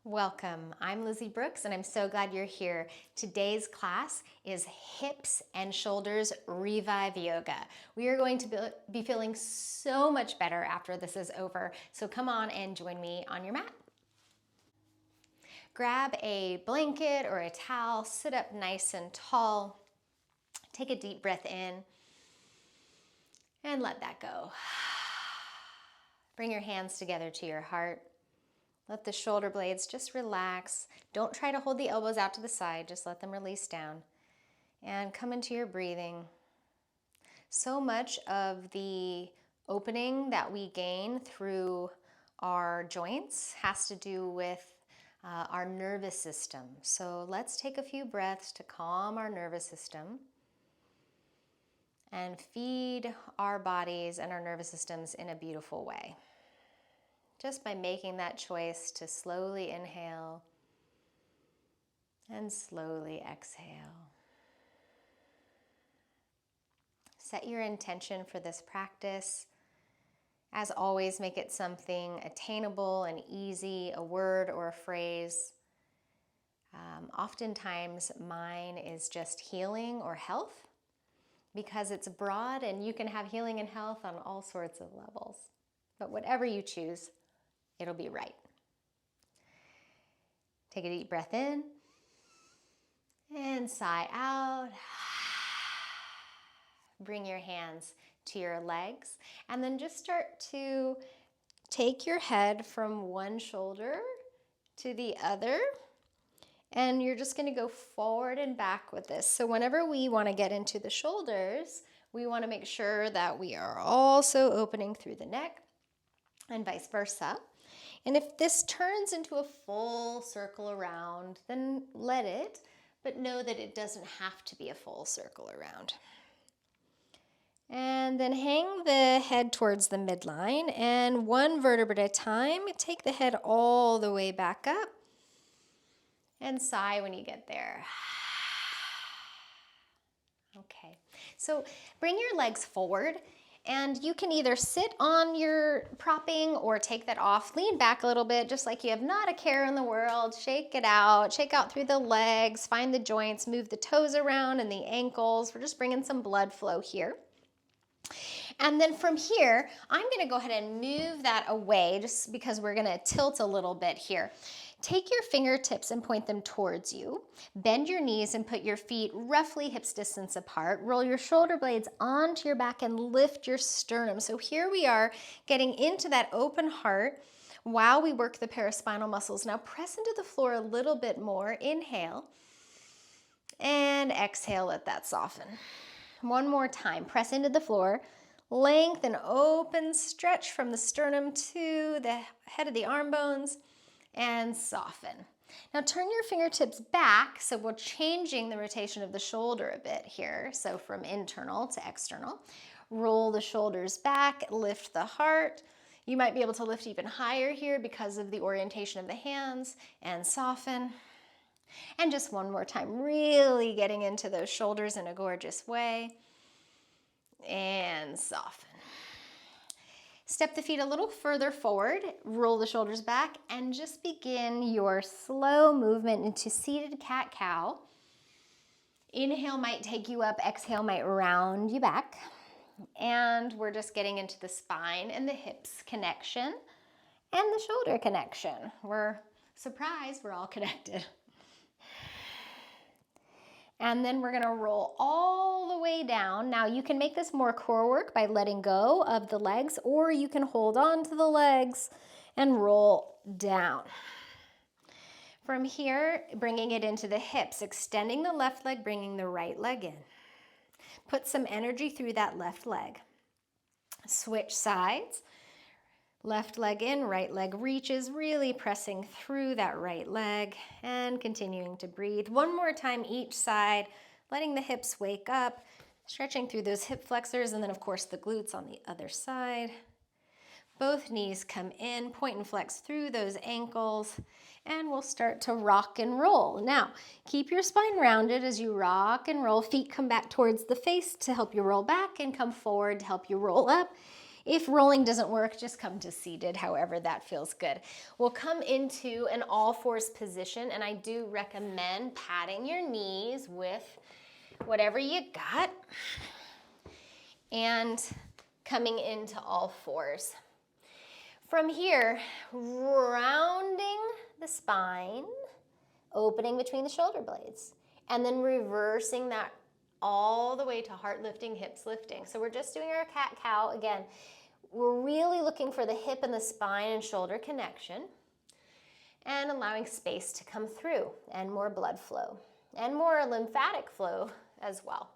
Welcome. I'm Lizzie Brooks and I'm so glad you're here. Today's class is Hips and Shoulders Revive Yoga. We are going to be feeling so much better after this is over, so come on and join me on your mat. Grab a blanket or a towel, sit up nice and tall, take a deep breath in and let that go. Bring your hands together to your heart. Let the shoulder blades just relax. Don't try to hold the elbows out to the side, just let them release down. And come into your breathing. So much of the opening that we gain through our joints has to do with our nervous system. So let's take a few breaths to calm our nervous system and feed our bodies and our nervous systems in a beautiful way. Just by making that choice to slowly inhale and slowly exhale. Set your intention for this practice. As always, make it something attainable and easy, a word or a phrase. Oftentimes, mine is just healing or health because it's broad and you can have healing and health on all sorts of levels. But whatever you choose, it'll be right. Take a deep breath in and sigh out. Bring your hands to your legs and then just start to take your head from one shoulder to the other. And you're just going to go forward and back with this. So whenever we want to get into the shoulders, we want to make sure that we are also opening through the neck and vice versa. And if this turns into a full circle around, then let it, but know that it doesn't have to be a full circle around. And then hang the head towards the midline, and one vertebra at a time, take the head all the way back up, and sigh when you get there. Okay, so bring your legs forward. And you can either sit on your propping or take that off. Lean back a little bit, just like you have not a care in the world. Shake it out. Shake out through the legs. Find the joints. Move the toes around and the ankles. We're just bringing some blood flow here. And then from here, I'm going to go ahead and move that away just because we're going to tilt a little bit here. Take your fingertips and point them towards you. Bend your knees and put your feet roughly hips distance apart. Roll your shoulder blades onto your back and lift your sternum. So here we are getting into that open heart while we work the paraspinal muscles. Now press into the floor a little bit more. Inhale and exhale, let that soften. One more time, press into the floor. Lengthen, open, stretch from the sternum to the head of the arm bones. And soften. Now turn your fingertips back, so we're changing the rotation of the shoulder a bit here, so from internal to external. Roll the shoulders back, lift the heart. You might be able to lift even higher here because of the orientation of the hands, and soften. And just one more time, really getting into those shoulders in a gorgeous way, and soften. Step the feet a little further forward, roll the shoulders back, and just begin your slow movement into seated cat-cow. Inhale might take you up, exhale might round you back. And we're just getting into the spine and the hips connection and the shoulder connection. We're surprised we're all connected. And then we're going to roll all the way down. Now you can make this more core work by letting go of the legs, or you can hold on to the legs and roll down. From here, bringing it into the hips, extending the left leg, bringing the right leg in. Put some energy through that left leg. Switch sides. Left leg in, right leg reaches, really pressing through that right leg and continuing to breathe. One more time each side, letting the hips wake up, stretching through those hip flexors, and then of course the glutes on the other side. Both knees come in, point and flex through those ankles, and we'll start to rock and roll. Now, keep your spine rounded as you rock and roll. Feet come back towards the face to help you roll back and come forward to help you roll up. If rolling doesn't work, just come to seated, however that feels good. We'll come into an all-fours position, and I do recommend patting your knees with whatever you got and coming into all fours. From here, rounding the spine, opening between the shoulder blades, and then reversing that all the way to heart lifting, hips lifting. So we're just doing our cat-cow. Again, we're really looking for the hip and the spine and shoulder connection and allowing space to come through and more blood flow and more lymphatic flow as well.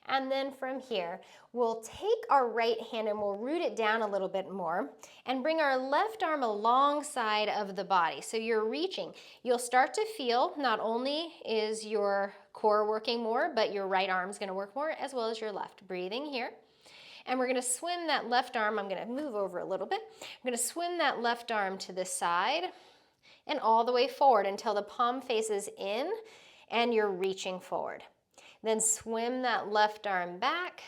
And then from here, we'll take our right hand and we'll root it down a little bit more and bring our left arm alongside of the body. So you're reaching. You'll start to feel not only is your core working more, but your right arm's gonna work more as well as your left. Breathing here. And we're gonna swim that left arm. I'm gonna move over a little bit. I'm gonna swim that left arm to the side and all the way forward until the palm faces in and you're reaching forward. Then swim that left arm back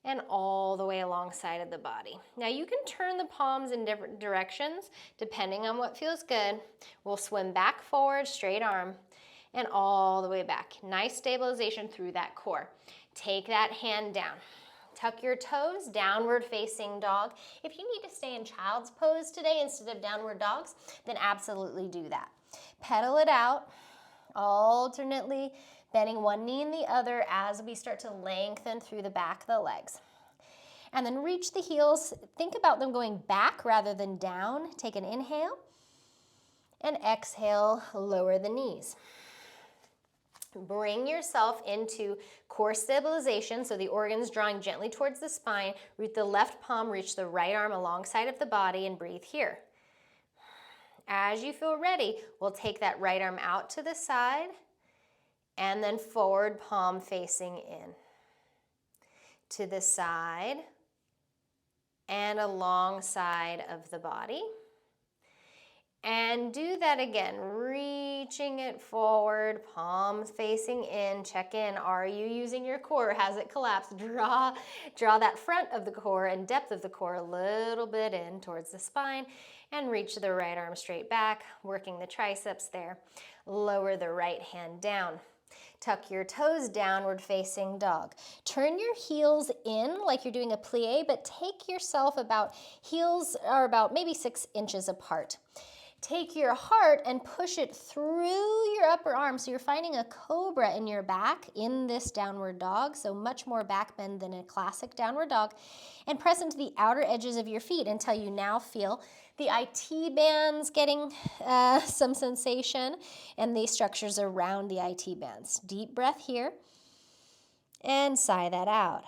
and all the way alongside of the body. Now you can turn the palms in different directions depending on what feels good. We'll swim back forward, straight arm, and all the way back. Nice stabilization through that core. Take that hand down. Tuck your toes, downward facing dog. If you need to stay in child's pose today instead of downward dogs, then absolutely do that. Pedal it out, alternately bending one knee and the other as we start to lengthen through the back of the legs. And then reach the heels. Think about them going back rather than down. Take an inhale and exhale, lower the knees. Bring yourself into core stabilization, so the organs drawing gently towards the spine. Root the left palm, reach the right arm alongside of the body, and breathe here. As you feel ready, we'll take that right arm out to the side and then forward palm facing in. To the side and alongside of the body. And do that again, reaching it forward, palms facing in. Check in, are you using your core? Has it collapsed? Draw that front of the core and depth of the core a little bit in towards the spine and reach the right arm straight back, working the triceps there. Lower the right hand down. Tuck your toes, downward facing dog. Turn your heels in like you're doing a plie, but take yourself heels are about maybe 6 inches apart. Take your heart and push it through your upper arm. So you're finding a cobra in your back in this downward dog. So much more back bend than a classic downward dog. And press into the outer edges of your feet until you now feel the IT bands getting some sensation and the structures around the IT bands. Deep breath here and sigh that out.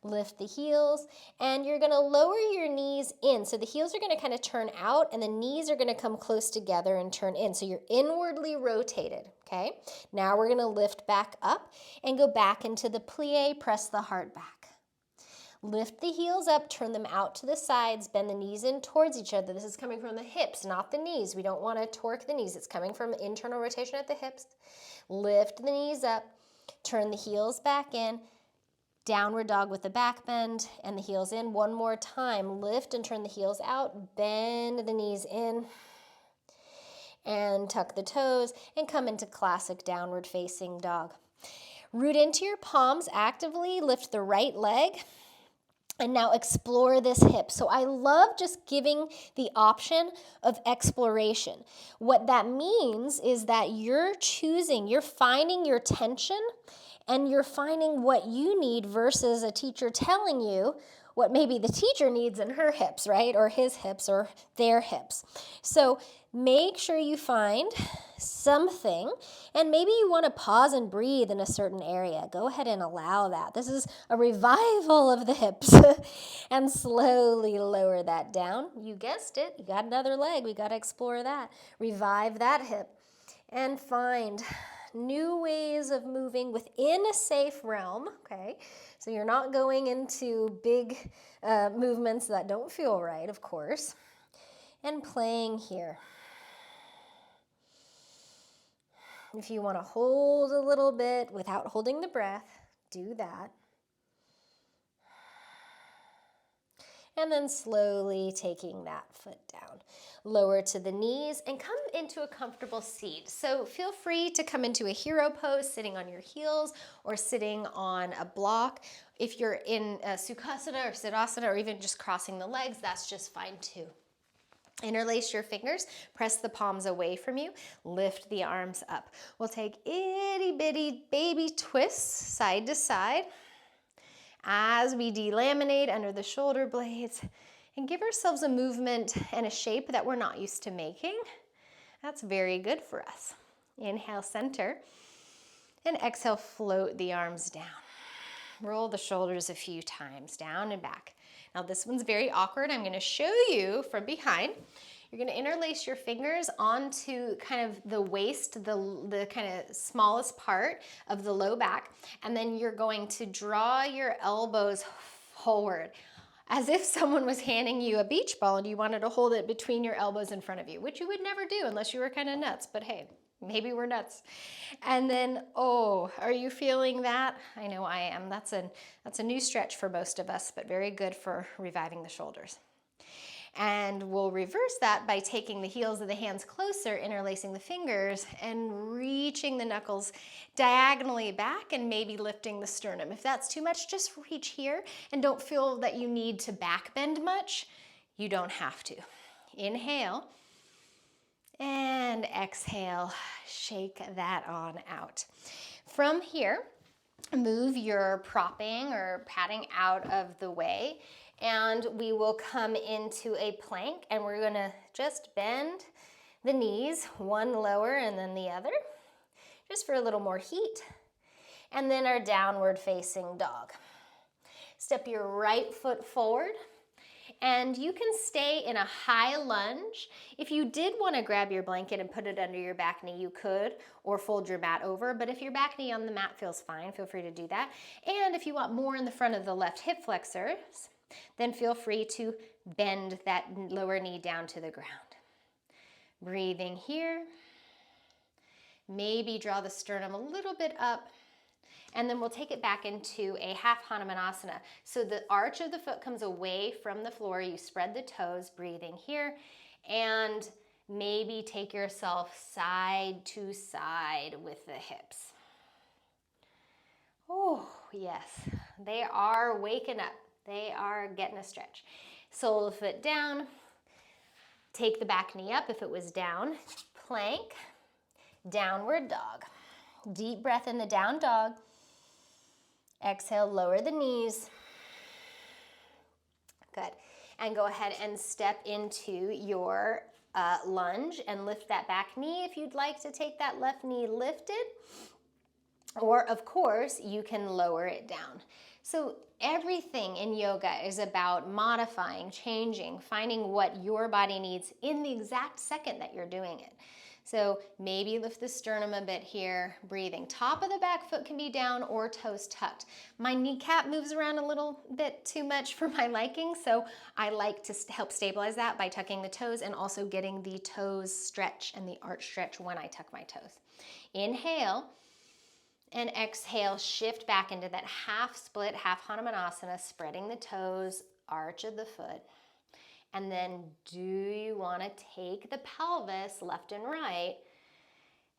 Lift the heels, and you're going to lower your knees in. So the heels are going to kind of turn out, and the knees are going to come close together and turn in. So you're inwardly rotated, okay? Now we're going to lift back up and go back into the plie, press the heart back. Lift the heels up, turn them out to the sides, bend the knees in towards each other. This is coming from the hips, not the knees. We don't want to torque the knees. It's coming from internal rotation at the hips. Lift the knees up, turn the heels back in, downward dog with the back bend and the heels in. One more time. Lift and turn the heels out. Bend the knees in. And tuck the toes and come into classic downward facing dog. Root into your palms. Actively lift the right leg. And now explore this hip. So I love just giving the option of exploration. What that means is that you're finding your tension and you're finding what you need versus a teacher telling you what maybe the teacher needs in her hips, right? Or his hips or their hips. So make sure you find something, and maybe you want to pause and breathe in a certain area. Go ahead and allow that. This is a revival of the hips. And slowly lower that down. You guessed it. You got another leg. We got to explore that. Revive that hip and find new ways of moving within a safe realm, okay? So you're not going into big movements that don't feel right, of course. And playing here. If you want to hold a little bit without holding the breath, do that. and then slowly taking that foot down. Lower to the knees and come into a comfortable seat. So feel free to come into a hero pose, sitting on your heels or sitting on a block. If you're in a Sukhasana or Siddhasana or even just crossing the legs, that's just fine too. Interlace your fingers, press the palms away from you, lift the arms up. We'll take itty bitty baby twists side to side as we delaminate under the shoulder blades and give ourselves a movement and a shape that we're not used to making. That's very good for us. Inhale, center, and exhale, float the arms down. Roll the shoulders a few times, down and back. Now this one's very awkward. I'm gonna show you from behind. You're gonna interlace your fingers onto kind of the waist, the kind of smallest part of the low back, and then you're going to draw your elbows forward as if someone was handing you a beach ball and you wanted to hold it between your elbows in front of you, which you would never do unless you were kind of nuts, but hey, maybe we're nuts. And then, oh, are you feeling that? I know I am. That's a new stretch for most of us, but very good for reviving the shoulders. And we'll reverse that by taking the heels of the hands closer, interlacing the fingers, and reaching the knuckles diagonally back and maybe lifting the sternum. If that's too much, just reach here and don't feel that you need to back bend much. You don't have to. Inhale and exhale, shake that on out. From here, move your propping or padding out of the way, and we will come into a plank, and we're gonna just bend the knees, one lower and then the other, just for a little more heat. And then our downward facing dog. Step your right foot forward, and you can stay in a high lunge. If you did want to grab your blanket and put it under your back knee, you could, or fold your mat over, but if your back knee on the mat feels fine, feel free to do that. And if you want more in the front of the left hip flexors, then feel free to bend that lower knee down to the ground. Breathing here. Maybe draw the sternum a little bit up, and then we'll take it back into a half Hanumanasana. So the arch of the foot comes away from the floor. You spread the toes, breathing here, and maybe take yourself side to side with the hips. Oh, yes, they are waking up. They are getting a stretch. Sole of the foot down. Take the back knee up if it was down. Plank, downward dog. Deep breath in the down dog. Exhale, lower the knees. Good. And go ahead and step into your lunge and lift that back knee if you'd like to take that left knee lifted. Or, of course, you can lower it down. So everything in yoga is about modifying, changing, finding what your body needs in the exact second that you're doing it. So maybe lift the sternum a bit here, breathing. Top of the back foot can be down or toes tucked. My kneecap moves around a little bit too much for my liking, so I like to help stabilize that by tucking the toes and also getting the toes stretch and the arch stretch when I tuck my toes. Inhale. And exhale, shift back into that half split, half Hanumanasana, spreading the toes, arch of the foot. And then do you want to take the pelvis left and right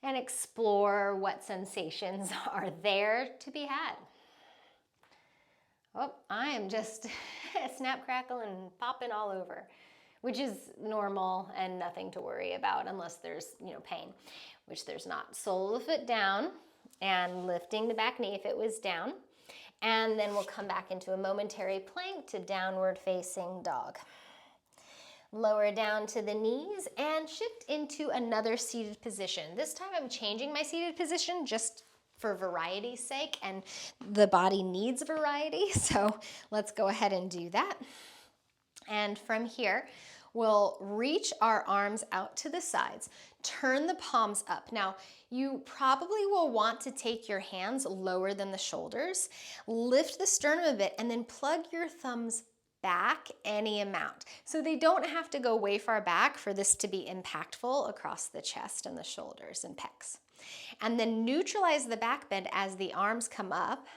and explore what sensations are there to be had? Oh, I am just snap, crackle, and popping all over, which is normal and nothing to worry about unless there's, pain, which there's not. Sole of the foot down. And lifting the back knee if it was down. And then we'll come back into a momentary plank to downward facing dog. Lower down to the knees and shift into another seated position. This time I'm changing my seated position just for variety's sake, and the body needs variety. So let's go ahead and do that. And from here, we'll reach our arms out to the sides, turn the palms up. Now, you probably will want to take your hands lower than the shoulders, lift the sternum a bit, and then plug your thumbs back any amount. So they don't have to go way far back for this to be impactful across the chest and the shoulders and pecs. And then neutralize the back bend as the arms come up.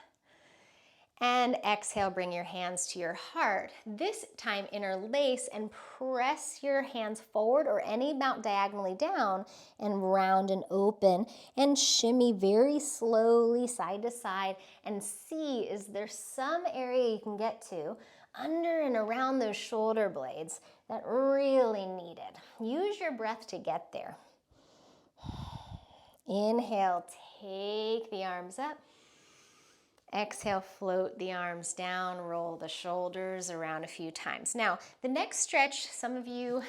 And exhale, bring your hands to your heart. This time interlace and press your hands forward or any amount diagonally down and round and open and shimmy very slowly side to side and see, is there some area you can get to under and around those shoulder blades that really need it. Use your breath to get there. Inhale, take the arms up. Exhale, float the arms down, roll the shoulders around a few times. Now, the next stretch, some of you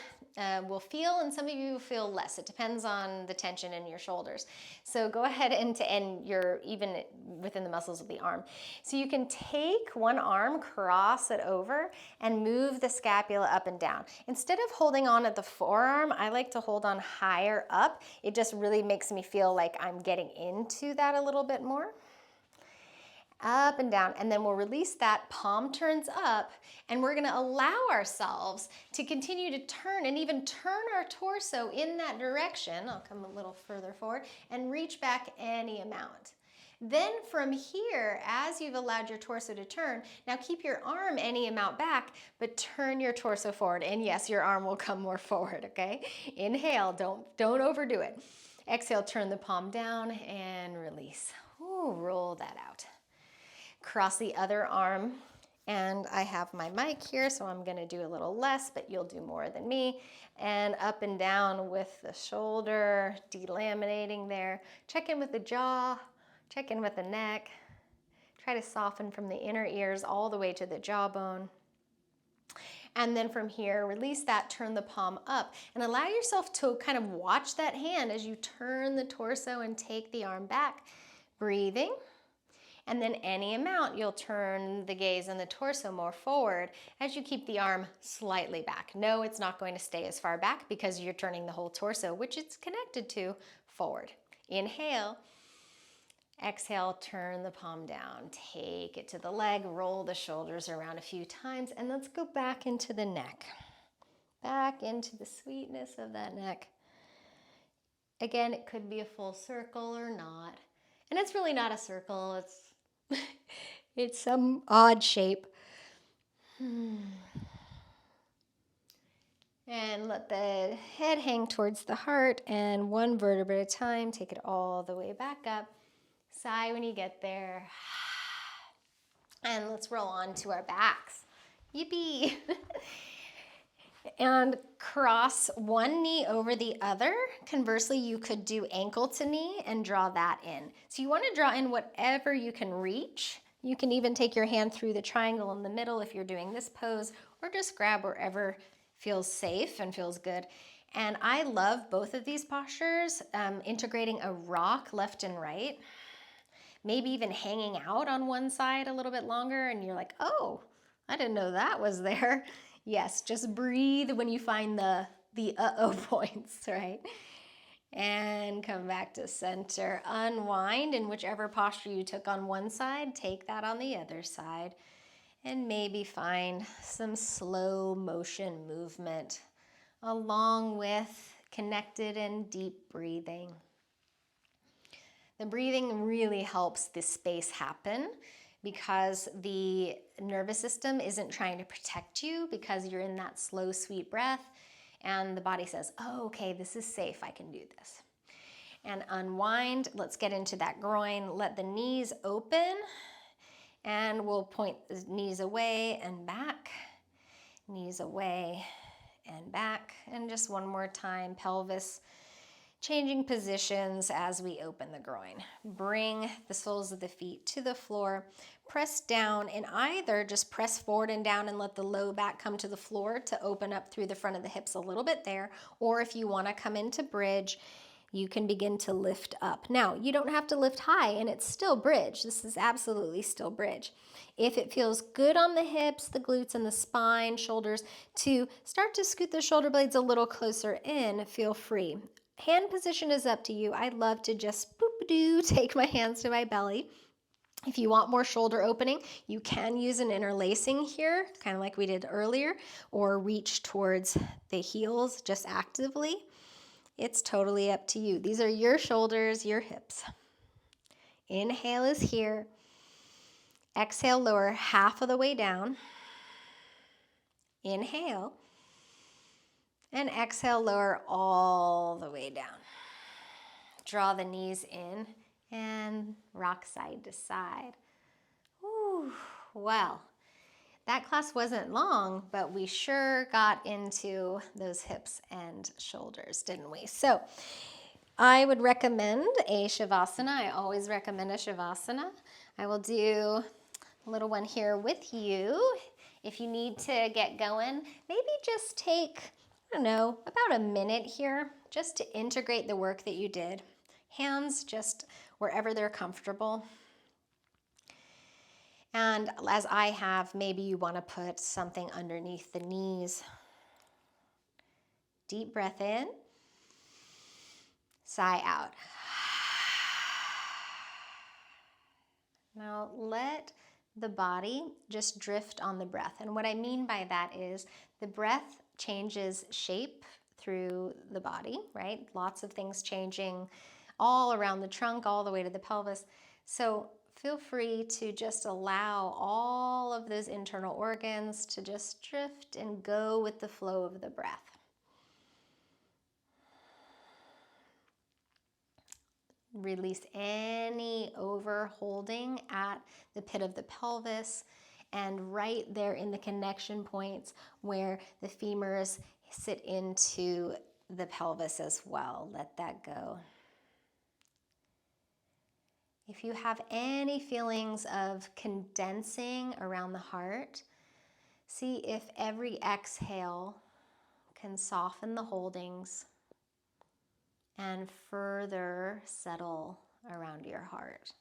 will feel and some of you will feel less. It depends on the tension in your shoulders. So go ahead and you're even within the muscles of the arm. So you can take one arm, cross it over, and move the scapula up and down. Instead of holding on at the forearm, I like to hold on higher up. It just really makes me feel like I'm getting into that a little bit more. Up and down, and then we'll release that, palm turns up, and we're gonna allow ourselves to continue to turn and even turn our torso in that direction. I'll come a little further forward and reach back any amount. Then from here, as you've allowed your torso to turn, now keep your arm any amount back, but turn your torso forward. And yes, your arm will come more forward, okay? Inhale, don't overdo it. Exhale, turn the palm down and release. Ooh, roll that out. Cross the other arm, and I have my mic here, so I'm gonna do a little less, but you'll do more than me. And up and down with the shoulder, delaminating there. Check in with the jaw, check in with the neck. Try to soften from the inner ears all the way to the jawbone. And then from here, release that, turn the palm up, and allow yourself to kind of watch that hand as you turn the torso and take the arm back. Breathing. And then any amount, you'll turn the gaze and the torso more forward as you keep the arm slightly back. No, it's not going to stay as far back because you're turning the whole torso, which it's connected to, forward. Inhale. Exhale, turn the palm down. Take it to the leg, roll the shoulders around a few times, and let's go back into the neck. Back into the sweetness of that neck. Again, it could be a full circle or not. And it's really not a circle, it's some odd shape. And let the head hang towards the heart, and one vertebra at a time, take it all the way back up. Sigh when you get there. And let's roll on to our backs. Yippee! And cross one knee over the other. Conversely, you could do ankle to knee and draw that in. So you want to draw in whatever you can reach. You can even take your hand through the triangle in the middle if you're doing this pose, or just grab wherever feels safe and feels good. And I love both of these postures, integrating a rock left and right, maybe even hanging out on one side a little bit longer, and you're like, oh, I didn't know that was there. Yes, just breathe when you find the uh-oh points, right? And come back to center. Unwind in whichever posture you took on one side, take that on the other side. And maybe find some slow motion movement along with connected and deep breathing. The breathing really helps this space happen, because the nervous system isn't trying to protect you, because you're in that slow, sweet breath, and the body says, oh, okay, this is safe, I can do this. And unwind, let's get into that groin, let the knees open, and we'll point the knees away and back, knees away and back, and just one more time, pelvis changing positions as we open the groin. Bring the soles of the feet to the floor. Press down, and either just press forward and down and let the low back come to the floor to open up through the front of the hips a little bit there. Or if you want to come into bridge, you can begin to lift up. Now, you don't have to lift high, and it's still bridge. This is absolutely still bridge. If it feels good on the hips, the glutes, and the spine, shoulders, to start to scoot the shoulder blades a little closer in, feel free. Hand position is up to you. I love to just boop-a-doo, take my hands to my belly. If you want more shoulder opening, you can use an interlacing here, kind of like we did earlier, or reach towards the heels just actively. It's totally up to you. These are your shoulders, your hips. Inhale is here. Exhale, lower half of the way down. Inhale. And exhale, lower all the way down. Draw the knees in and rock side to side. Ooh, well, that class wasn't long, but we sure got into those hips and shoulders, didn't we? So I would recommend a Shavasana. I always recommend a Shavasana. I will do a little one here with you. If you need to get going, maybe just take, I don't know, about a minute here just to integrate the work that you did. Hands just wherever they're comfortable. And as I have, maybe you want to put something underneath the knees. Deep breath in. Sigh out. Now let the body just drift on the breath. And what I mean by that is the breath changes shape through the body, right? Lots of things changing all around the trunk, all the way to the pelvis. So feel free to just allow all of those internal organs to just drift and go with the flow of the breath. Release any overholding at the pit of the pelvis and right there in the connection points where the femurs sit into the pelvis as well. Let that go. If you have any feelings of condensing around the heart, see if every exhale can soften the holdings and further settle around your heart.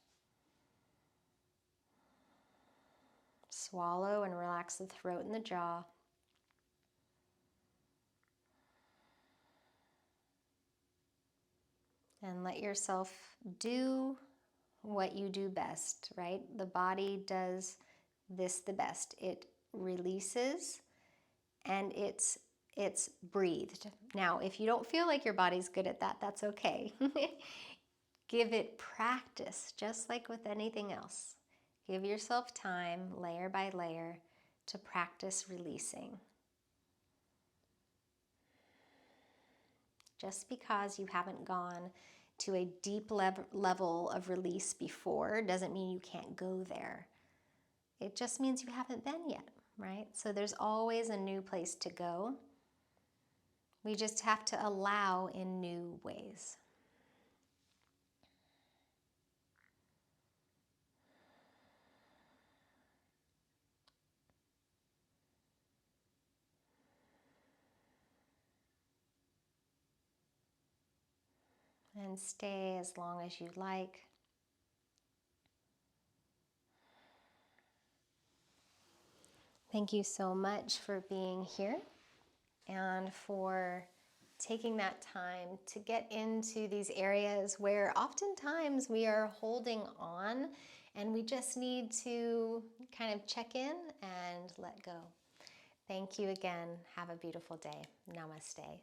Swallow and relax the throat and the jaw. And let yourself do what you do best, right? The body does this the best. It releases and it's breathed. Now, if you don't feel like your body's good at that, that's okay. Give it practice, just like with anything else. Give yourself time, layer by layer, to practice releasing. Just because you haven't gone to a deep level of release before doesn't mean you can't go there. It just means you haven't been yet, right? So there's always a new place to go. We just have to allow in new ways. And stay as long as you like. Thank you so much for being here and for taking that time to get into these areas where oftentimes we are holding on and we just need to kind of check in and let go. Thank you again. Have a beautiful day. Namaste.